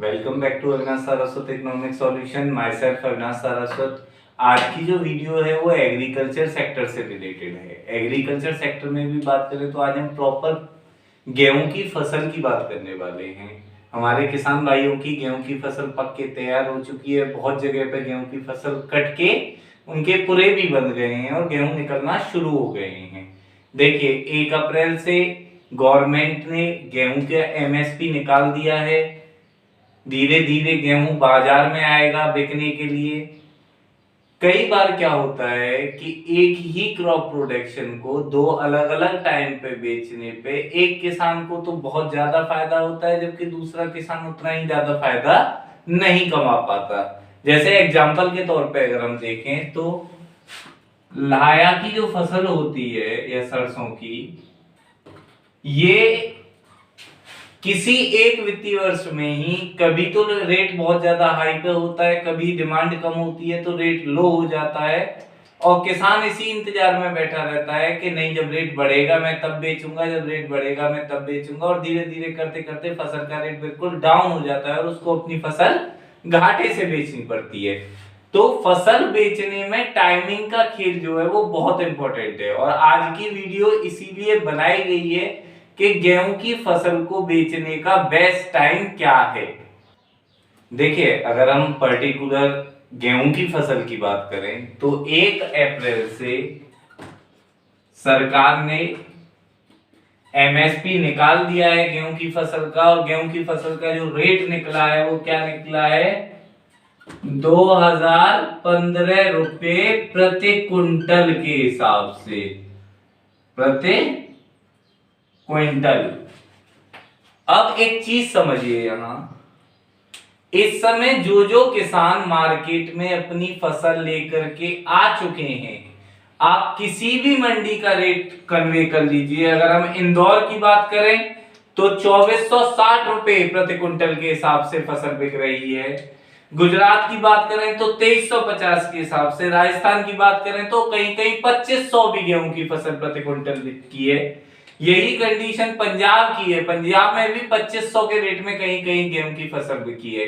Welcome back to Avinash Saraswat economic solution. Myself Avinash Saraswat. आज की जो वीडियो है वो एग्रीकल्चर सेक्टर से रिलेटेड है। एग्रीकल्चर सेक्टर में भी बात करें तो आज हम प्रॉपर गेहूं की फसल की बात करने वाले हैं। हमारे किसान भाइयों की गेहूं की फसल पक के तैयार हो चुकी है। बहुत जगह पे गेहूं की फसल कट के उनके पुरे भी बन गए हैं और गेहूं निकलना शुरू हो गए हैं। देखिए, 1 अप्रैल से गवर्नमेंट ने गेहूं के एमएसपी निकाल दिया है। धीरे धीरे गेहूं बाजार में आएगा बिकने के लिए। कई बार क्या होता है कि एक ही क्रॉप प्रोडक्शन को दो अलग अलग टाइम पे बेचने पे एक किसान को तो बहुत ज्यादा फायदा होता है, जबकि दूसरा किसान उतना ही ज्यादा फायदा नहीं कमा पाता। जैसे एग्जांपल के तौर पे अगर हम देखें तो लाया की जो फसल होती है या सरसों की, ये किसी एक वित्तीय वर्ष में ही कभी तो रेट बहुत ज्यादा हाई पे होता है, कभी डिमांड कम होती है तो रेट लो हो जाता है और किसान इसी इंतजार में बैठा रहता है कि नहीं, जब रेट बढ़ेगा मैं तब बेचूंगा, जब रेट बढ़ेगा मैं तब बेचूंगा। और धीरे धीरे करते करते फसल का रेट बिल्कुल डाउन हो जाता है और उसको अपनी फसल घाटे से बेचनी पड़ती है। तो फसल बेचने में टाइमिंग का खेल जो है वो बहुत इंपॉर्टेंट है और आज की वीडियो इसीलिए बनाई गई है कि गेहूं की फसल को बेचने का बेस्ट टाइम क्या है। देखिए, अगर हम पर्टिकुलर गेहूं की फसल की बात करें तो 1 अप्रैल से सरकार ने एमएसपी निकाल दिया है गेहूं की फसल का, और गेहूं की फसल का जो रेट निकला है वो क्या निकला है, 2015 रुपए प्रति क्विंटल के हिसाब से, प्रति क्विंटल। अब एक चीज समझिए, यहां इस समय जो जो किसान मार्केट में अपनी फसल लेकर के आ चुके हैं, आप किसी भी मंडी का रेट कन्वे कर लीजिए। अगर हम इंदौर की बात करें तो 2460 रुपए प्रति क्विंटल के हिसाब से फसल बिक रही है। गुजरात की बात करें तो 2350 के हिसाब से। राजस्थान की बात करें तो कहीं कहीं 2500 भी गेहूं की फसल प्रति क्विंटल बिकती है। यही कंडीशन पंजाब की है, पंजाब में भी 2500 के रेट में कहीं कहीं गेहूं की फसल बिकी है।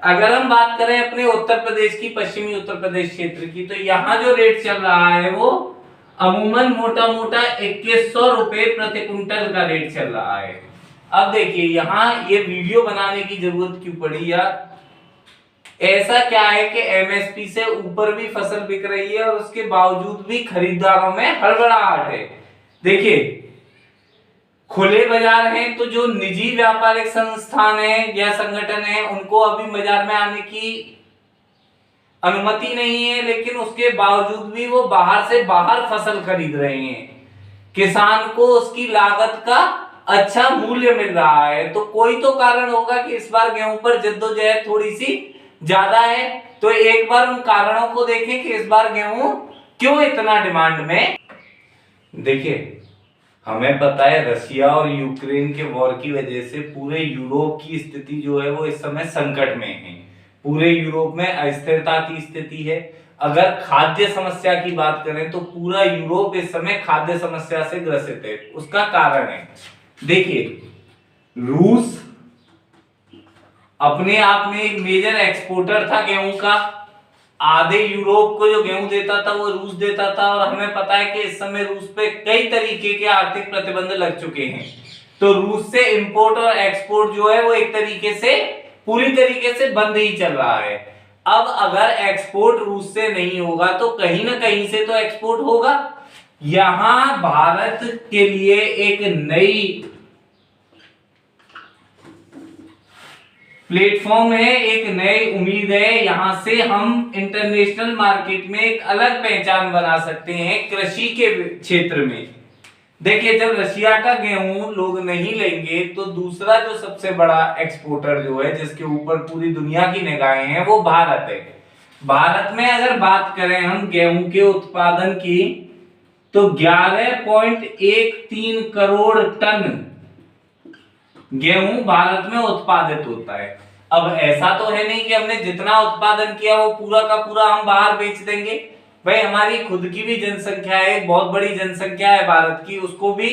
अगर हम बात करें अपने उत्तर प्रदेश की, पश्चिमी उत्तर प्रदेश क्षेत्र की, तो यहाँ जो रेट चल रहा है वो अमूमन मोटा मोटा 2100 रुपए प्रति क्विंटल का रेट चल रहा है। अब देखिए, यहाँ ये वीडियो बनाने की जरूरत क्यों पड़ी, या ऐसा क्या है कि एमएसपी से ऊपर भी फसल बिक रही है और उसके बावजूद भी खरीदारों में हड़बड़ाहट है। देखिए, खुले बाजार हैं तो जो निजी व्यापारिक संस्थान है या संगठन है उनको अभी बाजार में आने की अनुमति नहीं है, लेकिन उसके बावजूद भी वो बाहर से बाहर फसल खरीद रहे हैं। किसान को उसकी लागत का अच्छा मूल्य मिल रहा है, तो कोई तो कारण होगा कि इस बार गेहूं पर जद्दोजहद थोड़ी सी ज्यादा है। तो एक बार उन कारणों को देखें कि इस बार गेहूं क्यों इतना डिमांड में। देखिए, हमें पता है रशिया और यूक्रेन के वॉर की वजह से पूरे यूरोप की स्थिति जो है वो इस समय संकट में है। पूरे यूरोप में अस्थिरता की स्थिति है। अगर खाद्य समस्या की बात करें तो पूरा यूरोप इस समय खाद्य समस्या से ग्रसित है। उसका कारण है, देखिए, रूस अपने आप में एक मेजर एक्सपोर्टर था गेहूं का। आधे यूरोप को जो गेहूं देता था वो रूस देता था, और हमें पता है कि इस समय रूस पे कई तरीके के आर्थिक प्रतिबंध लग चुके हैं। तो रूस से इंपोर्ट और एक्सपोर्ट जो है वो एक तरीके से पूरी तरीके से बंद ही चल रहा है। अब अगर एक्सपोर्ट रूस से नहीं होगा तो कहीं ना कहीं से तो एक्सपोर्ट होगा। यहां भारत के लिए एक नई प्लेटफॉर्म है, एक नई उम्मीद है। यहां से हम इंटरनेशनल मार्केट में एक अलग पहचान बना सकते हैं कृषि के क्षेत्र में। देखिए, जब रशिया का गेहूं लोग नहीं लेंगे तो दूसरा जो सबसे बड़ा एक्सपोर्टर जो है, जिसके ऊपर पूरी दुनिया की निगाहें हैं, वो भारत है। भारत में अगर बात करें हम गेहूं के उत्पादन की तो 11.13 करोड़ टन गेहूं भारत में उत्पादित होता है। अब ऐसा तो है नहीं कि हमने जितना उत्पादन किया वो पूरा का पूरा हम बाहर बेच देंगे। भाई, हमारी खुद की भी जनसंख्या है, बहुत बड़ी जनसंख्या है भारत की, उसको भी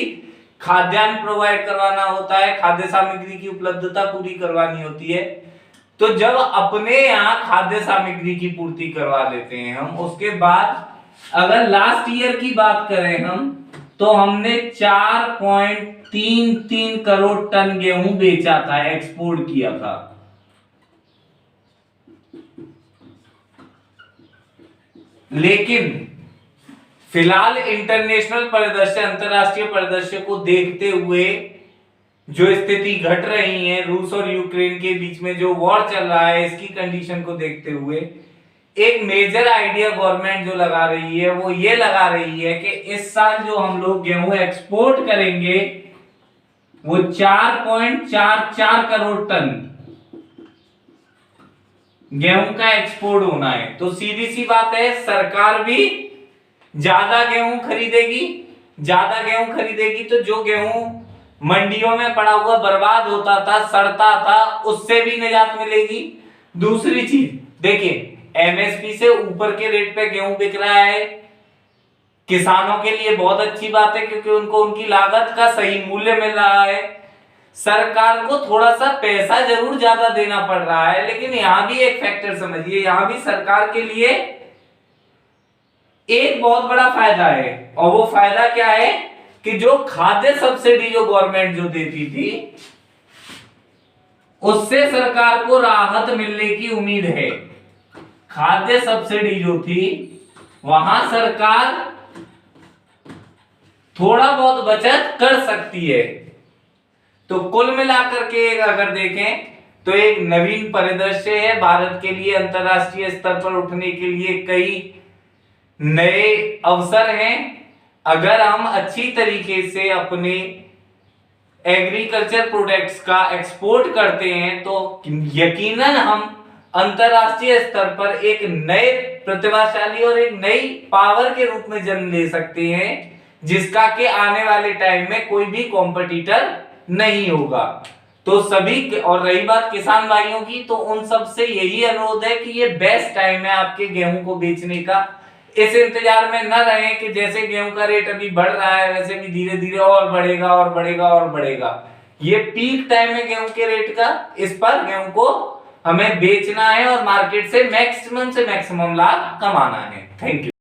खाद्यान्न प्रोवाइड करवाना होता है, खाद्य सामग्री की उपलब्धता पूरी करवानी होती है। तो जब अपने यहाँ खाद्य सामग्री की पूर्ति करवा लेते हैं हम, उसके बाद अगर लास्ट ईयर की बात करें हम, तो हमने 4.33 करोड़ टन गेहूं बेचा था, एक्सपोर्ट किया था। लेकिन फिलहाल इंटरनेशनल परिदृश्य, अंतरराष्ट्रीय परिदृश्य को देखते हुए जो स्थिति घट रही है, रूस और यूक्रेन के बीच में जो वॉर चल रहा है, इसकी कंडीशन को देखते हुए एक मेजर आइडिया गवर्नमेंट जो लगा रही है वो ये लगा रही है कि इस साल जो हम लोग गेहूं एक्सपोर्ट करेंगे वो 4.44 करोड़ टन गेहूं का एक्सपोर्ट होना है। तो सीधी सी बात है, सरकार भी ज्यादा गेहूं खरीदेगी, ज्यादा गेहूं खरीदेगी तो जो गेहूं मंडियों में पड़ा हुआ बर्बाद होता था, सड़ता था, उससे भी निजात मिलेगी। दूसरी चीज देखिए, एमएसपी से ऊपर के रेट पे गेहूं बिक रहा है, किसानों के लिए बहुत अच्छी बात है क्योंकि उनको उनकी लागत का सही मूल्य मिल रहा है। सरकार को थोड़ा सा पैसा जरूर ज्यादा देना पड़ रहा है, लेकिन यहां भी एक फैक्टर समझिए, यहां भी सरकार के लिए एक बहुत बड़ा फायदा है, और वो फायदा क्या है कि जो खाद्य सब्सिडी जो गवर्नमेंट जो देती थी उससे सरकार को राहत मिलने की उम्मीद है। खाद्य सब्सिडी जो थी वहां सरकार थोड़ा बहुत बचत कर सकती है। तो कुल मिलाकर के अगर देखें तो एक नवीन परिदृश्य है भारत के लिए, अंतरराष्ट्रीय स्तर पर उठने के लिए कई नए अवसर हैं। अगर हम अच्छी तरीके से अपने एग्रीकल्चर प्रोडक्ट्स का एक्सपोर्ट करते हैं तो यकीनन हम अंतरराष्ट्रीय स्तर पर एक नए प्रतिभाशाली और एक नई पावर के रूप में जन्म ले सकते हैं, जिसका के आने वाले टाइम में कोई भी कॉम्पिटिटर नहीं होगा। तो सभी, और रही बात किसान भाइयों की, तो उन सब से यही अनुरोध है कि ये बेस्ट टाइम है आपके गेहूं को बेचने का। इस इंतजार में न रहें कि जैसे गेहूं का रेट अभी बढ़ रहा है वैसे भी धीरे धीरे और बढ़ेगा और बढ़ेगा और बढ़ेगा। ये पीक टाइम है गेहूं के रेट का, इस पर गेहूं को हमें बेचना है और मार्केट से मैक्सिमम लाभ कमाना है। Thank you.